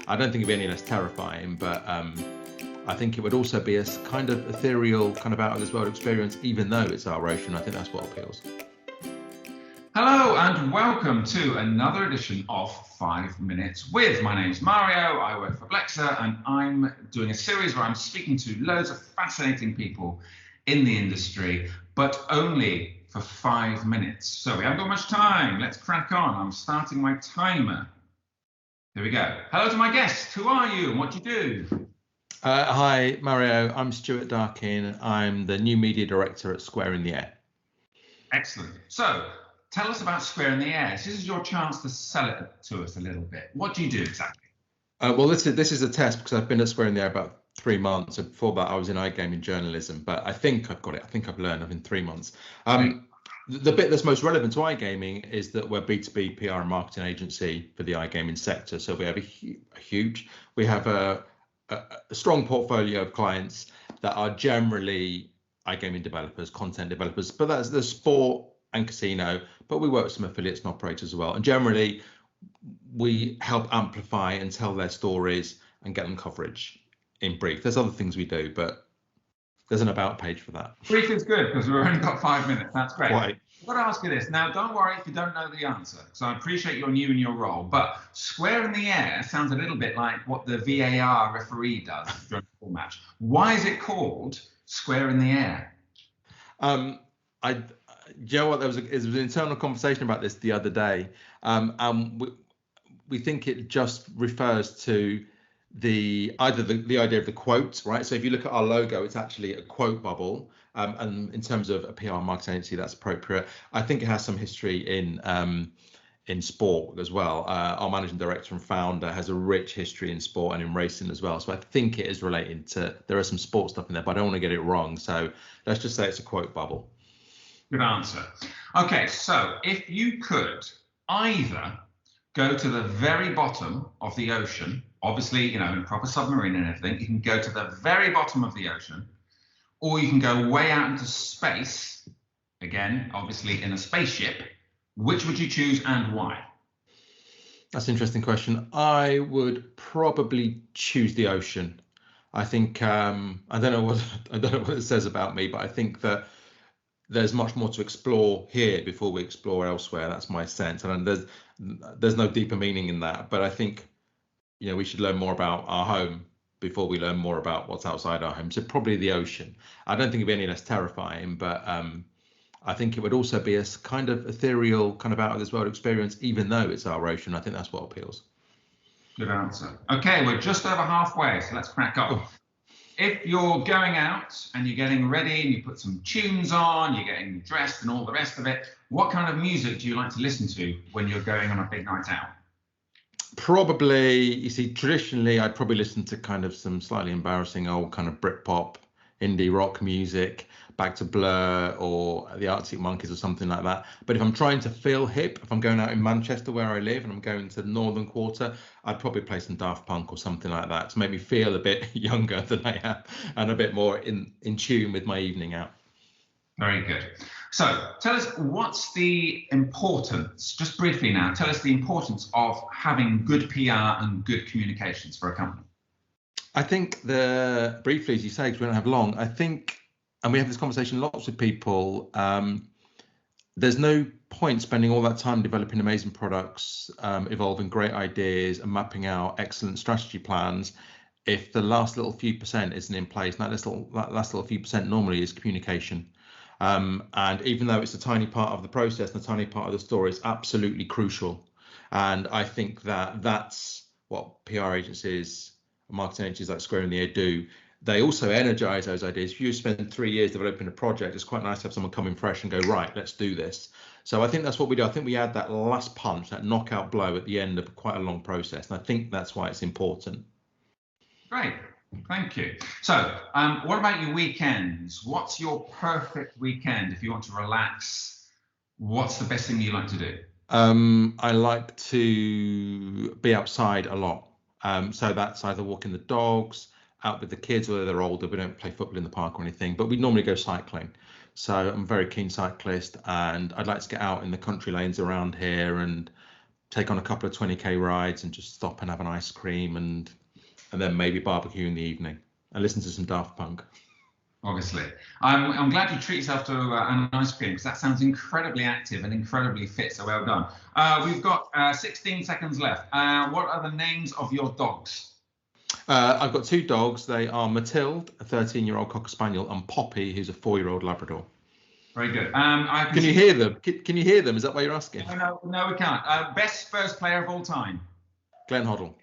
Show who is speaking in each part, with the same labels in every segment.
Speaker 1: I don't think it'd be any less terrifying, but I think it would also be a kind of ethereal, kind of out of this world experience, even though it's our ocean. I think that's what appeals.
Speaker 2: Hello and welcome to another edition of 5 Minutes With. My name's Mario, I work for Blexr, and I'm doing a series where I'm speaking to loads of fascinating people in the industry, but only for 5 minutes. So we haven't got much time, let's crack on. I'm starting my timer. Here we go. Hello to my guests, who are you and what do you do?
Speaker 1: Hi, Mario, I'm Stewart Darkin. I'm the new media director at Square in the Air.
Speaker 2: Excellent. So, tell us about Square in the Air. This is your chance to sell it to us a little bit. What do you do exactly?
Speaker 1: Well, this is a test because I've been at Square in the Air about 3 months. And before that, I was in iGaming journalism, but I think I've got it. I think I've learned. I've been 3 months. The bit that's most relevant to iGaming is that we're B2B PR and marketing agency for the iGaming sector. So we have we have a strong portfolio of clients that are generally iGaming developers, content developers, but that's the sport and casino, but we work with some affiliates and operators as well. And generally, we help amplify and tell their stories and get them coverage in brief. There's other things we do, but there's an about page for that.
Speaker 2: Brief is good because we've only got 5 minutes. That's great.
Speaker 1: Quite.
Speaker 2: I've got to ask you this. Now, don't worry if you don't know the answer, because I appreciate you're new in your role, but Square in the Air sounds a little bit like what the VAR referee does during a football match. Why is it called Square in the Air?
Speaker 1: Do you know what? There was an internal conversation about this the other day. We think it just refers to the idea of the quote, right? So if you look at our logo, it's actually a quote bubble. And in terms of a PR marketing agency, that's appropriate. I think it has some history in sport as well. Our managing director and founder has a rich history in sport and in racing as well. So I think it is related to, there is some sports stuff in there, but I don't want to get it wrong. So let's just say it's a quote bubble.
Speaker 2: Good answer. Okay, so if you could either go to the very bottom of the ocean, obviously, you know, in a proper submarine and everything, you can go to the very bottom of the ocean, or you can go way out into space, again, obviously in a spaceship. Which would you choose and why?
Speaker 1: That's an interesting question. I would probably choose the ocean. I think I don't know what it says about me, but I think that there's much more to explore here before we explore elsewhere. That's my sense, and there's no deeper meaning in that. But I think, you know, we should learn more about our home before we learn more about what's outside our home. So probably the ocean. I don't think it'd be any less terrifying, but I think it would also be a kind of ethereal, kind of out of this world experience, even though it's our ocean. I think that's what appeals.
Speaker 2: Good answer. Okay, we're just over halfway, so let's crack on. If you're going out and you're getting ready and you put some tunes on, you're getting dressed and all the rest of it, what kind of music do you like to listen to when you're going on a big night out?
Speaker 1: Probably, you see, traditionally, I'd probably listen to kind of some slightly embarrassing old kind of Britpop, indie rock music, back to Blur or the Arctic Monkeys or something like that. But if I'm trying to feel hip, if I'm going out in Manchester where I live and I'm going to the Northern Quarter, I'd probably play some Daft Punk or something like that to make me feel a bit younger than I am and a bit more in tune with my evening out.
Speaker 2: Very good. So tell us, what's the importance, just briefly now, tell us the importance of having good PR and good communications for a company.
Speaker 1: I think briefly, as you say, because we don't have long, I think, and we have this conversation lots with people, there's no point spending all that time developing amazing products, evolving great ideas and mapping out excellent strategy plans if the last little few percent isn't in place. And that last little few percent normally is communication. And even though it's a tiny part of the process and a tiny part of the story, it's absolutely crucial. And I think that's what PR agencies, marketing agencies like Square in the Air do. They also energize those ideas. If you spend 3 years developing a project, it's quite nice to have someone come in fresh and go, right, let's do this. So I think that's what we do. I think we add that last punch, that knockout blow at the end of quite a long process. And I think that's why it's important.
Speaker 2: Great. Thank you. So what about your weekends? What's your perfect weekend if you want to relax? What's the best thing you like to do?
Speaker 1: I like to be outside a lot. So that's either walking the dogs, out with the kids, whether they're older. We don't play football in the park or anything, but we normally go cycling. So I'm a very keen cyclist and I'd like to get out in the country lanes around here and take on a couple of 20k rides and just stop and have an ice cream and then maybe barbecue in the evening and listen to some Daft Punk.
Speaker 2: Obviously. I'm glad you treat yourself to an ice cream, because that sounds incredibly active and incredibly fit, so well done. We've got 16 seconds left. What are the names of your dogs?
Speaker 1: I've got 2 dogs. They are Matilde, a 13-year-old Cocker Spaniel, and Poppy, who's a 4-year-old Labrador.
Speaker 2: Very good.
Speaker 1: Can you hear them? Can you hear them? Is that why you're asking?
Speaker 2: No, we can't. Best Spurs player of all time?
Speaker 1: Glenn Hoddle.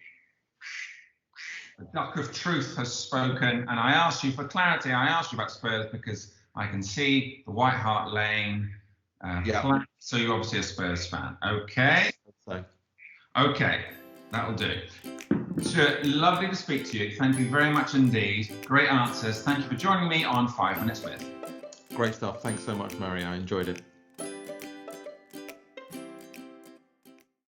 Speaker 2: The duck of truth has spoken, and I asked you for clarity. I asked you about Spurs because I can see the White Hart Lane flag, so you're obviously a Spurs fan. Okay. Okay, that'll do. Stuart, lovely to speak to you. Thank you very much indeed. Great answers. Thank you for joining me on 5 Minutes With.
Speaker 1: Great stuff. Thanks so much, Mario. I enjoyed it.